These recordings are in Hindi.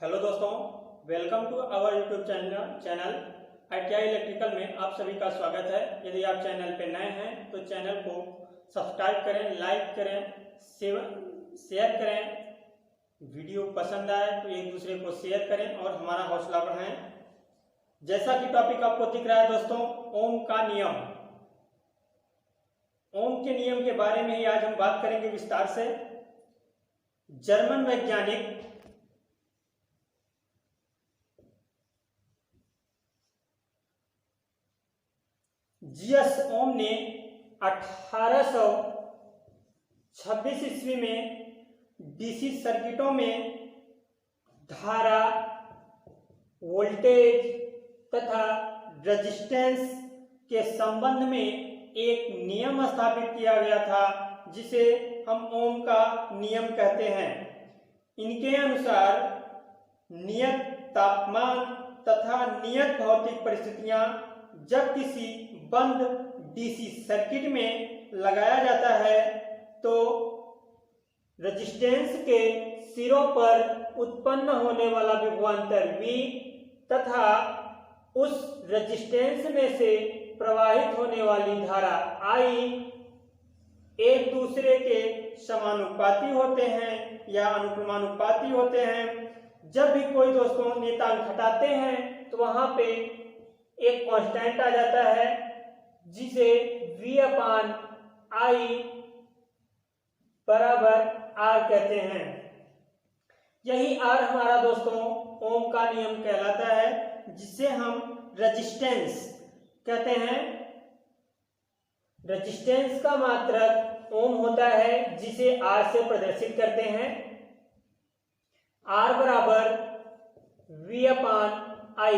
हेलो दोस्तों, welcome to our YouTube channel ITI electrical में आप सभी का स्वागत है। यदि आप चैनल पे नए हैं तो चैनल को सब्सक्राइब करें, लाइक करें, शेयर करें। वीडियो पसंद आए तो एक दूसरे को शेयर करें और हमारा हौसला बढ़ाएं। जैसा कि टॉपिक आपको दिख रहा है दोस्तों, ओम का नियम। ओम के नियम के बारे में ही आज हम बात करेंगे विस्तार से। जर्मन वैज्ञानिक जीएस ओम ने 1826 ईस्वी में डीसी सर्किटों में धारा, वोल्टेज तथा रेजिस्टेंस के संबंध में एक नियम स्थापित किया गया था, जिसे हम ओम का नियम कहते हैं। इनके अनुसार नियत तापमान तथा नियत भौतिक परिस्थितियां जब किसी बंद डीसी सर्किट में लगाया जाता है तो रेजिस्टेंस के सिरों पर उत्पन्न होने वाला विभवांतर V तथा उस रेजिस्टेंस में से प्रवाहित होने वाली धारा I एक दूसरे के समानुपाती होते हैं या अनुक्रमानुपाती होते हैं। जब भी कोई दोस्तों नियतांक घटाते हैं तो वहां पे एक कांस्टेंट आ जाता है जिसे V/I बराबर R कहते हैं। यही R हमारा दोस्तों ओम का नियम कहलाता है, जिसे हम रेजिस्टेंस कहते हैं। रेजिस्टेंस का मात्रक ओम होता है, जिसे R से प्रदर्शित करते हैं। R बराबर V/I,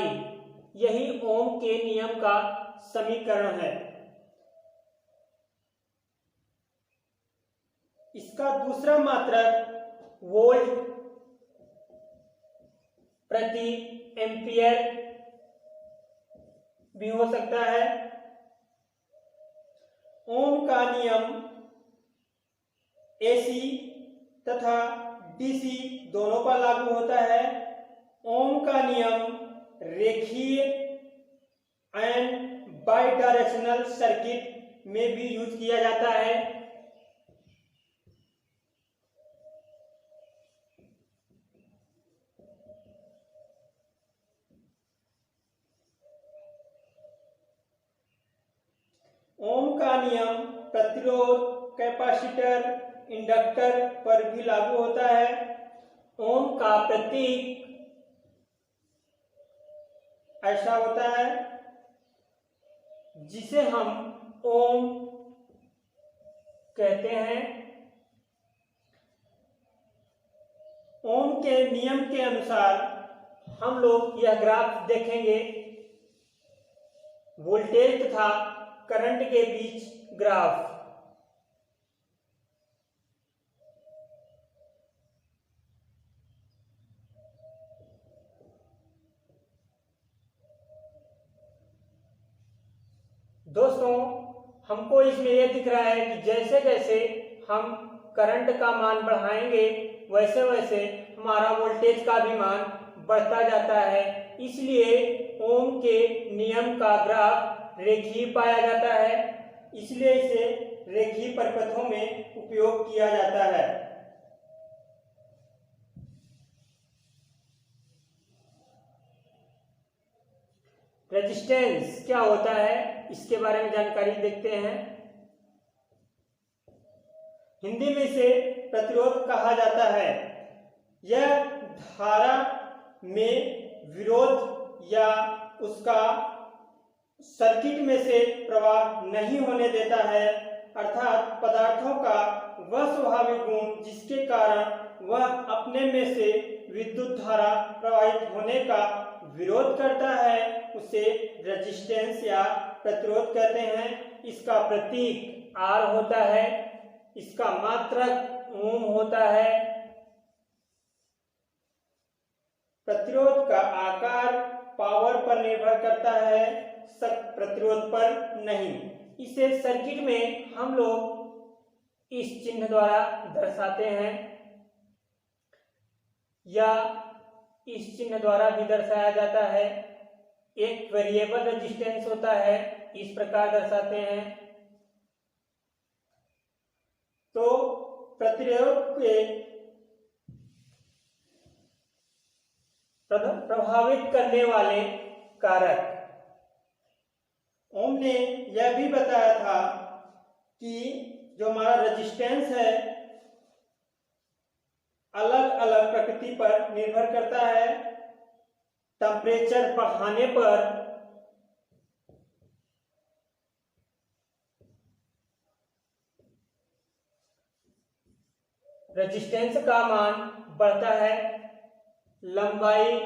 यही ओम के नियम का समीकरण है। इसका दूसरा मात्रक वोल्ट प्रति एम्पियर भी हो सकता है। ओम का नियम AC तथा DC दोनों पर लागू होता है। ओम का नियम रेखीय एंड बाई डायरेक्शनल सर्किट में भी यूज किया जाता है। ओम का नियम प्रतिरोध, कैपेसिटर, इंडक्टर पर भी लागू होता है। ओम का प्रतीक ऐसा होता है जिसे हम ओम कहते हैं। ओम के नियम के अनुसार हम लोग यह ग्राफ देखेंगे, वोल्टेज तथा करंट के बीच ग्राफ। दोस्तों, हमको इसमें यह दिख रहा है कि जैसे जैसे हम करंट का मान बढ़ाएंगे वैसे वैसे हमारा वोल्टेज का भी मान बढ़ता जाता है। इसलिए ओम के नियम का ग्राफ रेखीय पाया जाता है, इसलिए इसे रेखीय परिपथों में उपयोग किया जाता है। रेजिस्टेंस क्या होता है, इसके बारे में जानकारी देखते हैं। हिंदी में इसे प्रतिरोध कहा जाता है। यह धारा में विरोध या उसका सर्किट में से प्रवाह नहीं होने देता है, अर्थात पदार्थों का वह स्वाभाविक गुण जिसके कारण वह अपने में से विद्युत धारा प्रवाहित होने का विरोध करता है, उसे रेजिस्टेंस या प्रतिरोध कहते हैं। इसका प्रतीक R होता है, इसका मात्रक ओम होता है। प्रतिरोध का आकार पावर पर निर्भर करता है, प्रतिरोध पर नहीं। इसे सर्किट में हम लोग इस चिन्ह द्वारा दर्शाते हैं। या इस चिन्ह द्वारा भी दर्शाया जाता है। एक वेरिएबल रेजिस्टेंस होता है, इस प्रकार दर्शाते हैं। तो प्रतिरोध के प्रभावित करने वाले कारक, ओम ने यह भी बताया था कि जो हमारा रेजिस्टेंस है अलग अलग प्रकृति पर निर्भर करता है। टेम्परेचर बढ़ाने पर रेजिस्टेंस का मान बढ़ता है, लंबाई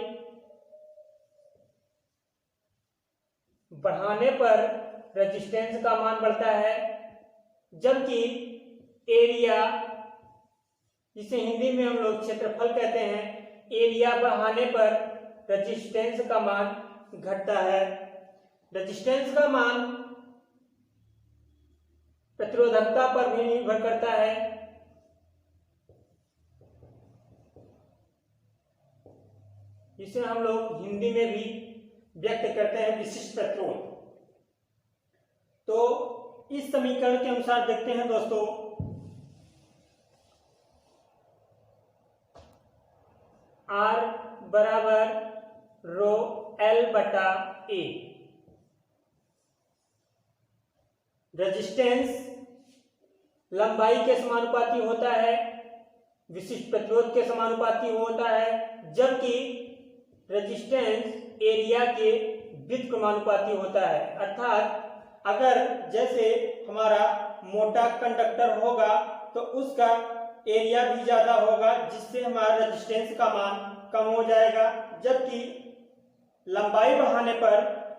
बढ़ाने पर रेजिस्टेंस का मान बढ़ता है, जबकि एरिया, जिसे हिंदी में हम लोग क्षेत्रफल कहते हैं, एरिया बढ़ाने पर रेजिस्टेंस का मान घटता है। रेजिस्टेंस का मान प्रतिरोधकता पर भी निर्भर करता है। जिसे हम लोग हिंदी में भी व्यक्त करते हैं विशिष्ट प्रतिरोध। तो इस समीकरण के अनुसार देखते हैं दोस्तों, R बराबर रो L बटा A। रेजिस्टेंस लंबाई के समानुपाती होता है, विशिष्ट प्रतिरोध के समानुपाती होता है, जबकि रेजिस्टेंस एरिया के व्युत्क्रमानुपाती होता है। अर्थात अगर जैसे हमारा मोटा कंडक्टर होगा तो उसका एरिया भी ज्यादा होगा, जिससे हमारा रेजिस्टेंस का मान कम हो जाएगा, जबकि लंबाई बढ़ाने पर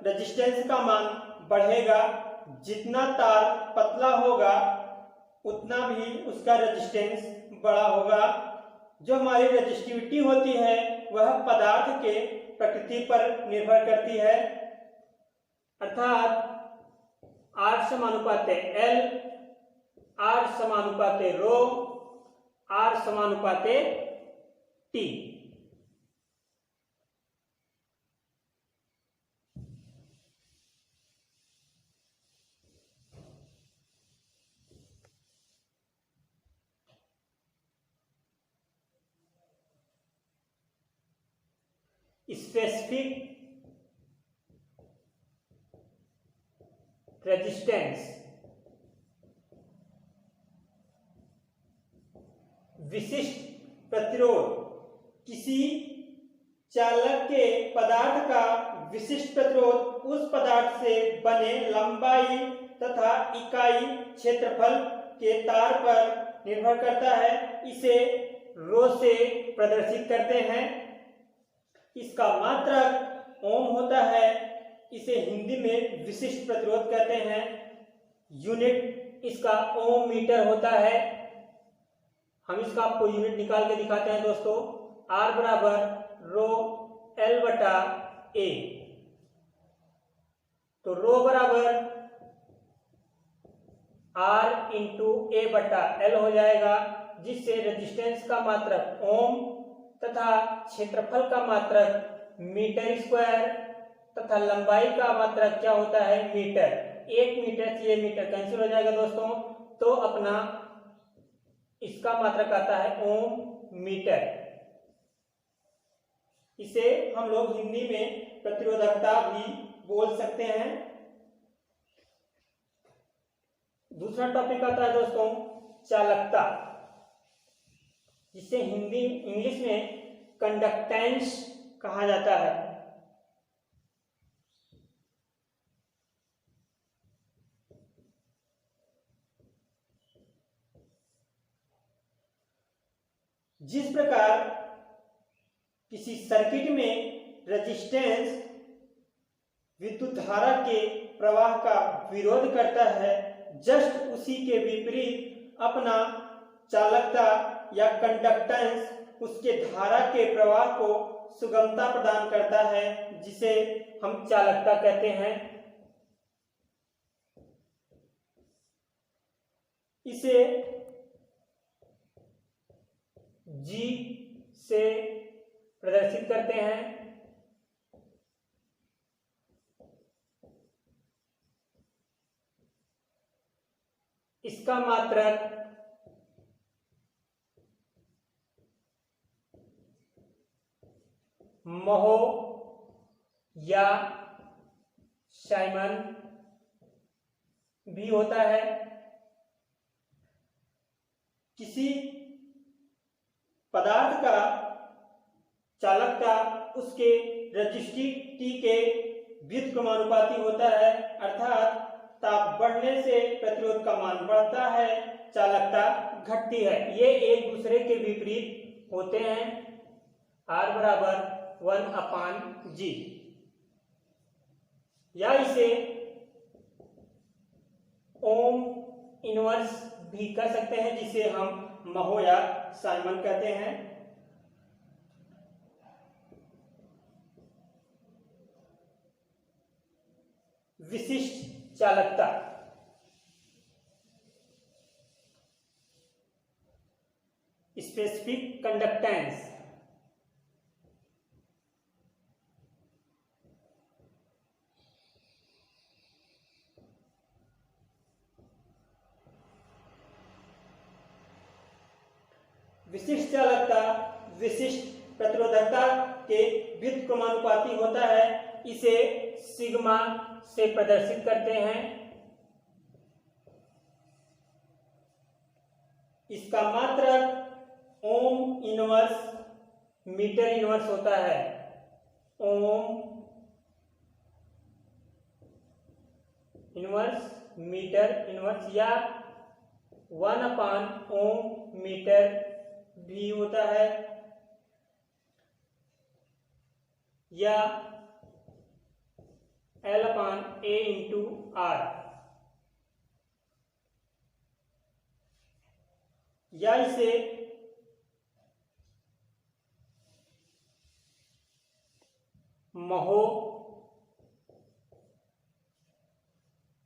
रेजिस्टेंस का मान बढ़ेगा। जितना तार पतला होगा उतना भी उसका रेजिस्टेंस बड़ा होगा। जो हमारी रेजिस्टिविटी होती है वह पदार्थ के प्रकृति पर निर्भर करती है। अर्थात R समानुपाते L, R समानुपाते रो, R समानुपाते T। स्पेसिफिक रेजिस्टेंस, विशिष्ट प्रतिरोध, किसी चालक के पदार्थ का विशिष्ट प्रतिरोध उस पदार्थ से बने लंबाई तथा इकाई क्षेत्रफल के तार पर निर्भर करता है। इसे रो से प्रदर्शित करते हैं। इसका मात्रक ओम होता है। इसे हिंदी में विशिष्ट प्रतिरोध कहते हैं। यूनिट इसका ओम मीटर होता है। हम इसका आपको यूनिट निकाल के दिखाते हैं दोस्तों। R बराबर रो L बटा A। तो रो बराबर R इंटू A बटा L हो जाएगा, जिससे रेजिस्टेंस का मात्रक ओम तथा क्षेत्रफल का मात्रक मीटर स्क्वायर तथा लंबाई का मात्रक क्या होता है, मीटर। 1 मीटर से ये मीटर कैंसिल हो जाएगा दोस्तों, तो अपना इसका मात्रक आता है ओम मीटर। इसे हम लोग हिंदी में प्रतिरोधकता भी बोल सकते हैं। दूसरा टॉपिक आता है दोस्तों चालकता, जिसे हिंदी इंग्लिश में कंडक्टेंस कहा जाता है। जिस प्रकार किसी सर्किट में रेजिस्टेंस विद्युत धारा के प्रवाह का विरोध करता है, जस्ट उसी के विपरीत अपना चालकता या कंडक्टेंस उसके धारा के प्रवाह को सुगमता प्रदान करता है, जिसे हम चालकता कहते हैं। इसे G से प्रदर्शित करते हैं। इसका मात्रक महो या साइमन भी होता है। किसी पदार्थ का चालकता उसके रेजिस्टिविटी के व्युत्क्रमानुपाती होता है, अर्थात ताप बढ़ने से प्रतिरोध का मान बढ़ता है, चालकता घटती है। ये एक दूसरे के विपरीत होते हैं। R बराबर 1/G, या इसे ओम इनवर्स भी कर सकते हैं, जिसे हम महो या साइमन कहते हैं। विशिष्ट चालकता, स्पेसिफिक कंडक्टेंस, विशिष्ट चालकता विशिष्ट प्रतिरोधकता के व्युत्क्रमानुपाती होता है। इसे सिग्मा से प्रदर्शित करते हैं। इसका मात्रक ओम इनवर्स मीटर इनवर्स होता है। ओम इनवर्स मीटर इनवर्स, या 1/ओम मीटर भी होता है, या L/A/R, या इसे महो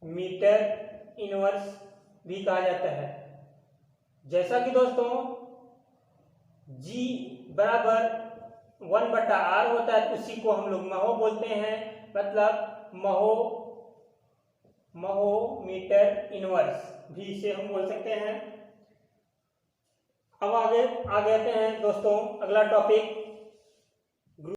मीटर इनवर्स भी कहा जाता है। जैसा कि दोस्तों G बराबर 1/R होता है, उसी को हम लोग महो बोलते हैं, मतलब महो मीटर इनवर्स भी इसे हम बोल सकते हैं। अब आगे आते हैं दोस्तों, अगला टॉपिक